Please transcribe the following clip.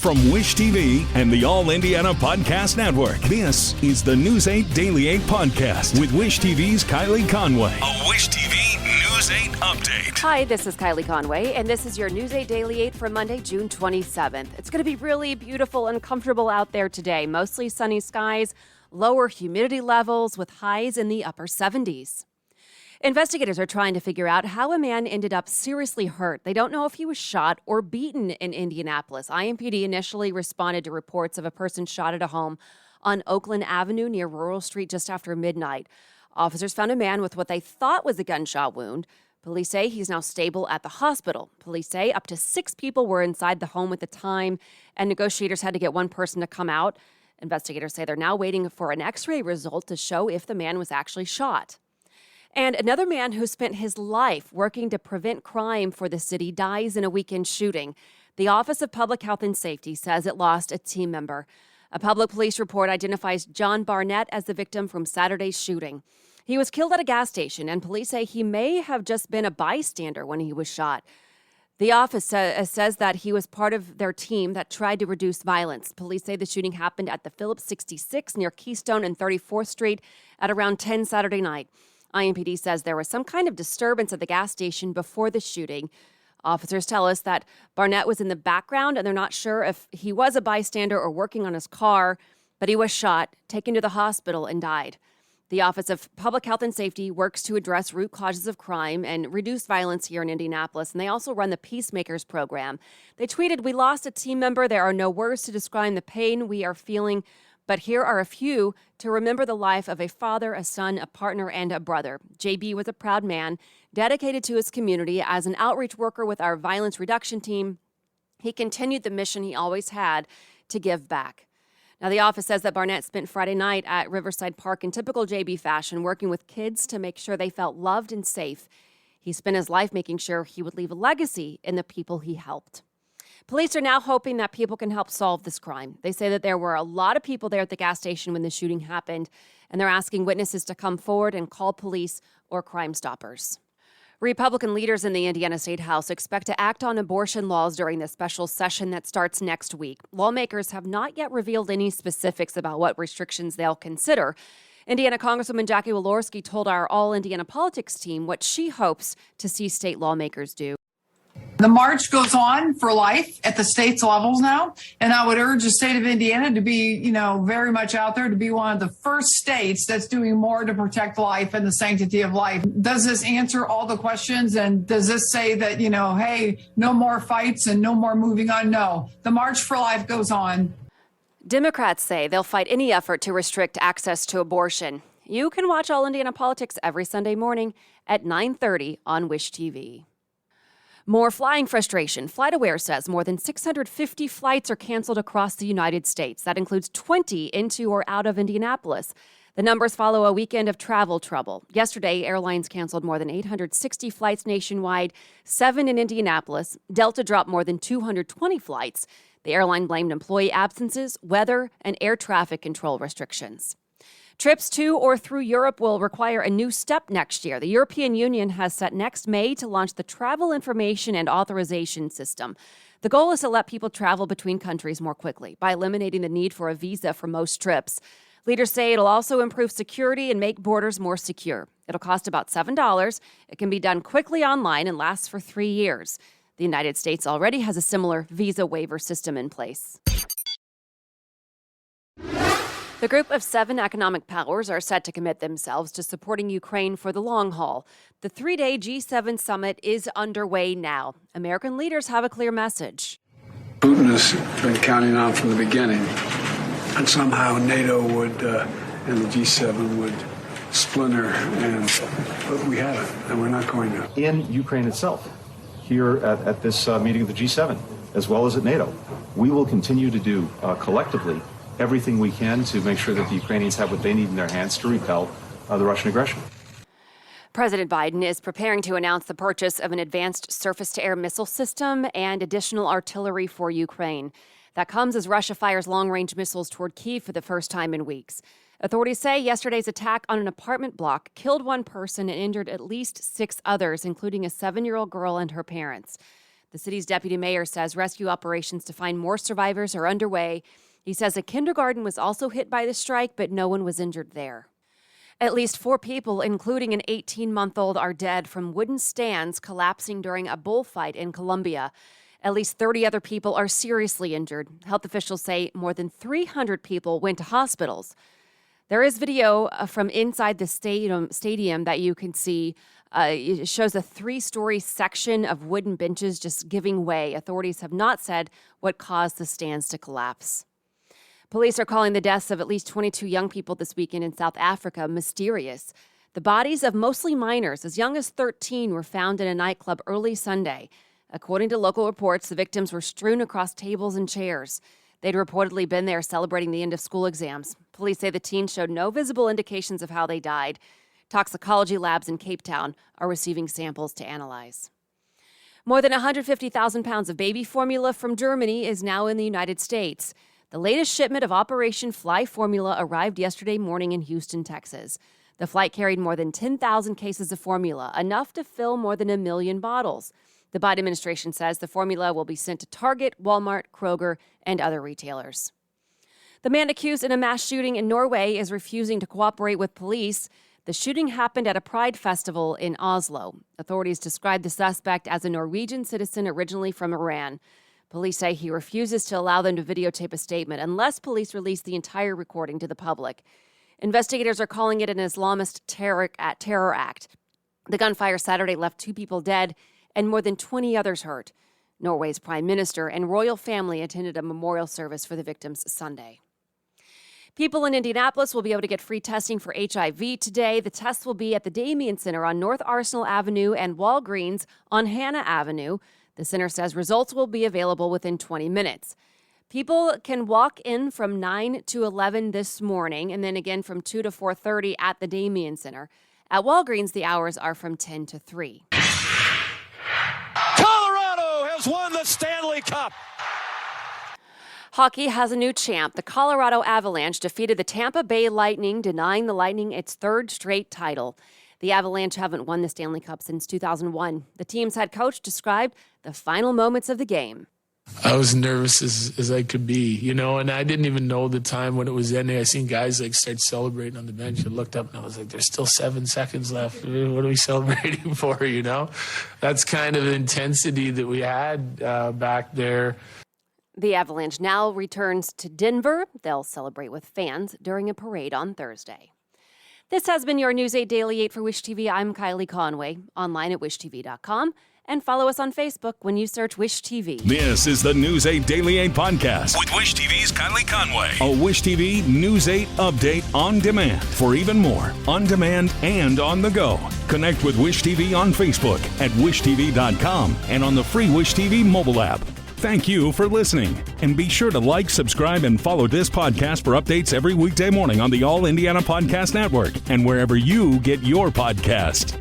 From Wish TV and the All Indiana Podcast Network, this is the News 8 Daily 8 Podcast with Wish TV's Kylie Conway. A Wish TV News 8 update. Hi, this is Kylie Conway, and this is your News 8 Daily 8 for Monday, June 27th. It's going to be really beautiful and comfortable out there today. Mostly sunny skies, lower humidity levels with highs in the upper 70s. Investigators are trying to figure out how a man ended up seriously hurt. They don't know if he was shot or beaten in Indianapolis. IMPD initially responded to reports of a person shot at a home on Oakland Avenue near Rural Street just after midnight. Officers found a man with what they thought was a gunshot wound. Police say he's now stable at the hospital. Police say up to 6 people were inside the home at the time, and negotiators had to get one person to come out. Investigators say they're now waiting for an X-ray result to show if the man was actually shot. And another man who spent his life working to prevent crime for the city dies in a weekend shooting. The Office of Public Health and Safety says it lost a team member. A public police report identifies John Barnett as the victim from Saturday's shooting. He was killed at a gas station, and police say he may have just been a bystander when he was shot. The office says that he was part of their team that tried to reduce violence. Police say the shooting happened at the Phillips 66 near Keystone and 34th Street at around 10 Saturday night. IMPD says there was some kind of disturbance at the gas station before the shooting. Officers tell us that Barnett was in the background, and they're not sure if he was a bystander or working on his car, but he was shot, taken to the hospital, and died. The Office of Public Health and Safety works to address root causes of crime and reduce violence here in Indianapolis, and they also run the Peacemakers program. They tweeted, "We lost a team member. There are no words to describe the pain we are feeling, but here are a few to remember the life of a father, a son, a partner, and a brother." JB was a proud man, dedicated to his community as an outreach worker with our violence reduction team. He continued the mission he always had to give back. Now, the office says that Barnett spent Friday night at Riverside Park in typical JB fashion, working with kids to make sure they felt loved and safe. He spent his life making sure he would leave a legacy in the people he helped. Police are now hoping that people can help solve this crime. They say that there were a lot of people there at the gas station when the shooting happened, and they're asking witnesses to come forward and call police or Crime Stoppers. Republican leaders in the Indiana State House expect to act on abortion laws during the special session that starts next week. Lawmakers have not yet revealed any specifics about what restrictions they'll consider. Indiana Congresswoman Jackie Walorski told our All Indiana Politics team what she hopes to see state lawmakers do. The march goes on for life at the state's levels now, and I would urge the state of Indiana to be, very much out there, to be one of the first states that's doing more to protect life and the sanctity of life. Does this answer all the questions, and does this say that, hey, no more fights and no more moving on? No, the March for Life goes on. Democrats say they'll fight any effort to restrict access to abortion. You can watch All Indiana Politics every Sunday morning at 9:30 on Wish TV. More flying frustration. FlightAware says more than 650 flights are canceled across the United States. That includes 20 into or out of Indianapolis. The numbers follow a weekend of travel trouble. Yesterday, airlines canceled more than 860 flights nationwide, 7 in Indianapolis. Delta dropped more than 220 flights. The airline blamed employee absences, weather, and air traffic control restrictions. Trips to or through Europe will require a new step next year. The European Union has set next May to launch the Travel Information and Authorization System. The goal is to let people travel between countries more quickly by eliminating the need for a visa for most trips. Leaders say it'll also improve security and make borders more secure. It'll cost about $7. It can be done quickly online and lasts for 3 years. The United States already has a similar visa waiver system in place. The group of 7 economic powers are set to commit themselves to supporting Ukraine for the long haul. The 3-day G7 summit is underway now. American leaders have a clear message. Putin has been counting on from the beginning, and somehow NATO would and the G7 would splinter, but we haven't, and we're not going to. In Ukraine itself, here at this meeting of the G7, as well as at NATO, we will continue to do collectively everything we can to make sure that the Ukrainians have what they need in their hands to repel the Russian aggression. President Biden is preparing to announce the purchase of an advanced surface-to-air missile system and additional artillery for Ukraine. That comes as Russia fires long-range missiles toward Kyiv for the first time in weeks. Authorities say yesterday's attack on an apartment block killed 1 person and injured at least 6 others, including a 7-year-old girl and her parents. The city's deputy mayor says rescue operations to find more survivors are underway. He says a kindergarten was also hit by the strike, but no one was injured there. At least 4 people, including an 18-month-old, are dead from wooden stands collapsing during a bullfight in Colombia. At least 30 other people are seriously injured. Health officials say more than 300 people went to hospitals. There is video from inside the stadium that you can see. It shows a 3-story section of wooden benches just giving way. Authorities have not said what caused the stands to collapse. Police are calling the deaths of at least 22 young people this weekend in South Africa mysterious. The bodies of mostly minors, as young as 13, were found in a nightclub early Sunday. According to local reports, the victims were strewn across tables and chairs. They'd reportedly been there celebrating the end of school exams. Police say the teens showed no visible indications of how they died. Toxicology labs in Cape Town are receiving samples to analyze. More than 150,000 pounds of baby formula from Germany is now in the United States. The latest shipment of Operation Fly Formula arrived yesterday morning in Houston, Texas. The flight carried more than 10,000 cases of formula, enough to fill more than 1 million bottles. The Biden administration says the formula will be sent to Target, Walmart, Kroger, and other retailers. The man accused in a mass shooting in Norway is refusing to cooperate with police. The shooting happened at a pride festival in Oslo. Authorities described the suspect as a Norwegian citizen originally from Iran. Police say he refuses to allow them to videotape a statement unless police release the entire recording to the public. Investigators are calling it an Islamist terror act. The gunfire Saturday left 2 people dead and more than 20 others hurt. Norway's prime minister and royal family attended a memorial service for the victims Sunday. People in Indianapolis will be able to get free testing for HIV today. The tests will be at the Damien Center on North Arsenal Avenue and Walgreens on Hannah Avenue. The center says results will be available within 20 minutes. People can walk in from 9 to 11 this morning and then again from 2 to 4:30 at the Damien Center. At Walgreens, the hours are from 10 to 3. Won the Stanley Cup. Hockey has a new champ. The Colorado Avalanche defeated the Tampa Bay Lightning, denying the Lightning its 3rd straight title. The Avalanche haven't won the Stanley Cup since 2001. The team's head coach described the final moments of the game. I was nervous as I could be, and I didn't even know the time when it was ending. I seen guys start celebrating on the bench. I looked up and I was like, there's still 7 seconds left. What are we celebrating for, That's kind of the intensity that we had back there. The Avalanche now returns to Denver. They'll celebrate with fans during a parade on Thursday. This has been your News 8 Daily 8 for Wish TV. I'm Kylie Conway, online at wishtv.com. And follow us on Facebook when you search Wish TV. This is the News 8 Daily 8 podcast with Wish TV's Kylie Conway. A Wish TV News 8 update on demand. For even more, on demand and on the go. Connect with Wish TV on Facebook at wishtv.com and on the free Wish TV mobile app. Thank you for listening. And be sure to like, subscribe, and follow this podcast for updates every weekday morning on the All Indiana Podcast Network and wherever you get your podcast.